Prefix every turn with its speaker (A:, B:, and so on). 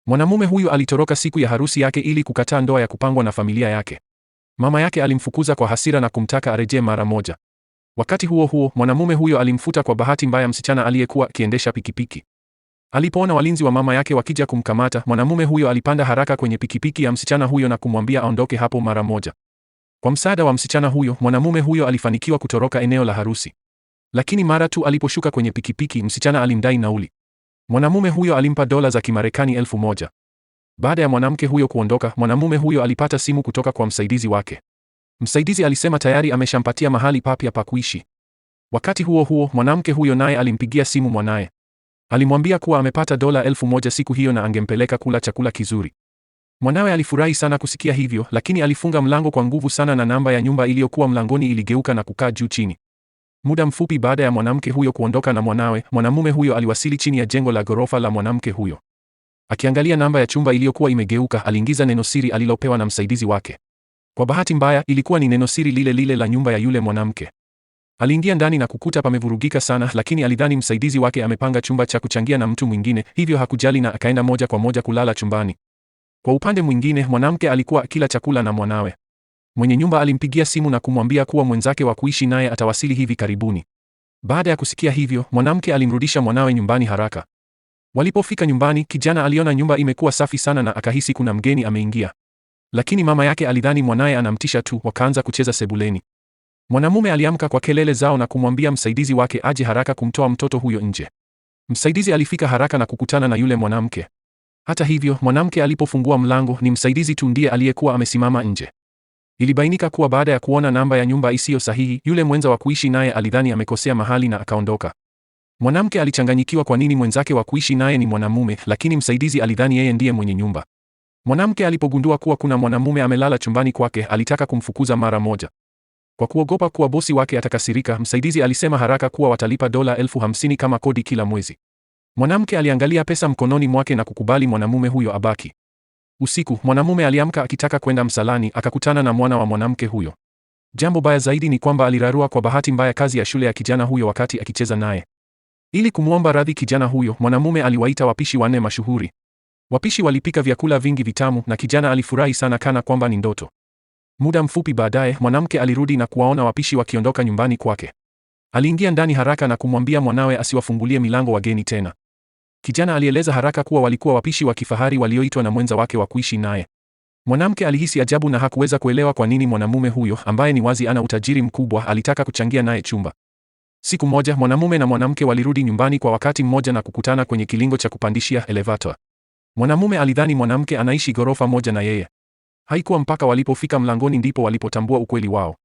A: Mwanamume huyu alitoroka siku ya harusi yake ili kukataa ndoa ya kupangwa na familia yake. Mama yake alimfukuza kwa hasira na kumtaka arejee mara moja. Wakati huo huo, mwanamume huyo alimfuta kwa bahati mbaya msichana aliyekuwa akiendesha pikipiki. Alipoona walinzi wa mama yake wakija kumkamata, mwanamume huyo alipanda haraka kwenye pikipiki ya msichana huyo na kumwambia aondoke hapo mara moja. Kwa msaada wa msichana huyo, mwanamume huyo alifanikiwa kutoroka eneo la harusi. Lakini mara tu aliposhuka kwenye pikipiki, msichana alimdai nauli. Mwanamume huyo alimpa dola za Kimarekani 1,000. Baada ya mwanamke huyo kuondoka, mwanamume huyo alipata simu kutoka kwa msaidizi wake. Msaidizi alisema tayari ameshampatia mahali papya pa kuishi. Wakati huo huo, mwanamke huyo naye alimpigia simu mwanaye. Alimwambia kuwa amepata dola 1,000 siku hiyo na angempeleka kula chakula kizuri. Mwanawe alifurahi sana kusikia hivyo, lakini alifunga mlango kwa nguvu sana na namba ya nyumba iliyokuwa mlangoni iligeuka na kukaa juu chini. Muda mfupi baada ya mwanamke huyo kuondoka na mwanawe, mwanamume huyo aliwasili chini ya jengo la ghorofa la mwanamke huyo. Akiangalia namba ya chumba iliyokuwa imegeuka, aliingiza neno siri alilopewa na msaidizi wake. Kwa bahati mbaya, ilikuwa ni neno siri lile lile la nyumba ya yule mwanamke. Aliingia ndani na kukuta pamevurugika sana, lakini alidhani msaidizi wake amepanga chumba cha kuchangia na mtu mwingine, hivyo hakujali na akaenda moja kwa moja kulala chumbani. Kwa upande mwingine, mwanamke alikuwa akila chakula na mwanawe. Mwenye nyumba alimpigia simu na kumwambia kuwa mwenzake wa kuishi naye atawasili hivi karibuni. Baada ya kusikia hivyo, mwanamke alimrudisha mwanawe nyumbani haraka. Walipofika nyumbani, kijana aliona nyumba imekuwa safi sana na akahisi kuna mgeni ameingia. Lakini mama yake alidhani mwanaye anamtisha tu, wakaanza kucheza sebuleni. Mwanamume aliamka kwa kelele zao na kumwambia msaidizi wake aje haraka kumtoa mtoto huyo nje. Msaidizi alifika haraka na kukutana na yule mwanamke. Hata hivyo, mwanamke alipofungua mlango, ni msaidizi tu ndiye aliyekuwa amesimama nje. Ilibainika kuwa baada ya kuona namba ya nyumba isiyo sahihi, yule mwenza wa kuishi naye alidhani amekosea mahali na akaondoka. Mwanamke alichanganyikiwa kwa nini mwenzake wa kuishi naye ni mwanamume, lakini msaidizi alidhani yeye ndiye mwenye nyumba. Mwanamke alipogundua kuwa kuna mwanamume amelala chumbani kwake, alitaka kumfukuza mara moja. Kwa kuogopa kuwa bosi wake atakasirika, msaidizi alisema haraka kuwa watalipa dola 50,000 kama kodi kila mwezi. Mwanamke aliangalia pesa mkononi mwake na kukubali mwanamume huyo abaki. Usiku, mwanamume aliamka akitaka kwenda msalani, akakutana na mwana wa mwanamke huyo. Jambo baya zaidi ni kwamba alirarua kwa bahati mbaya kazi ya shule ya kijana huyo wakati akicheza naye. Ili kumwomba radhi kijana huyo, mwanamume aliwaita wapishi 4 mashuhuri. Wapishi walipika vyakula vingi vitamu na kijana alifurahi sana kana kwamba ni ndoto. Muda mfupi baadaye, mwanamke alirudi na kuwaona wapishi wakiondoka nyumbani kwake. Aliingia ndani haraka na kumwambia mwanawe asiwafungulie milango wageni tena. Kijana alieleza haraka kuwa walikuwa wapishi wa kifahari walioitwa na mwenza wake wa kuishi naye. Mwanamke alihisi ajabu na hakuweza kuelewa kwa nini mwanamume huyo, ambaye ni wazi ana utajiri mkubwa, alitaka kuchangia naye chumba. Siku moja, mwanamume na mwanamke walirudi nyumbani kwa wakati mmoja na kukutana kwenye kilingo cha kupandishia elevator. Mwanamume alidhani mwanamke anaishi ghorofa moja na yeye. Haikuwa mpaka walipofika mlangoni ndipo walipotambua ukweli wao.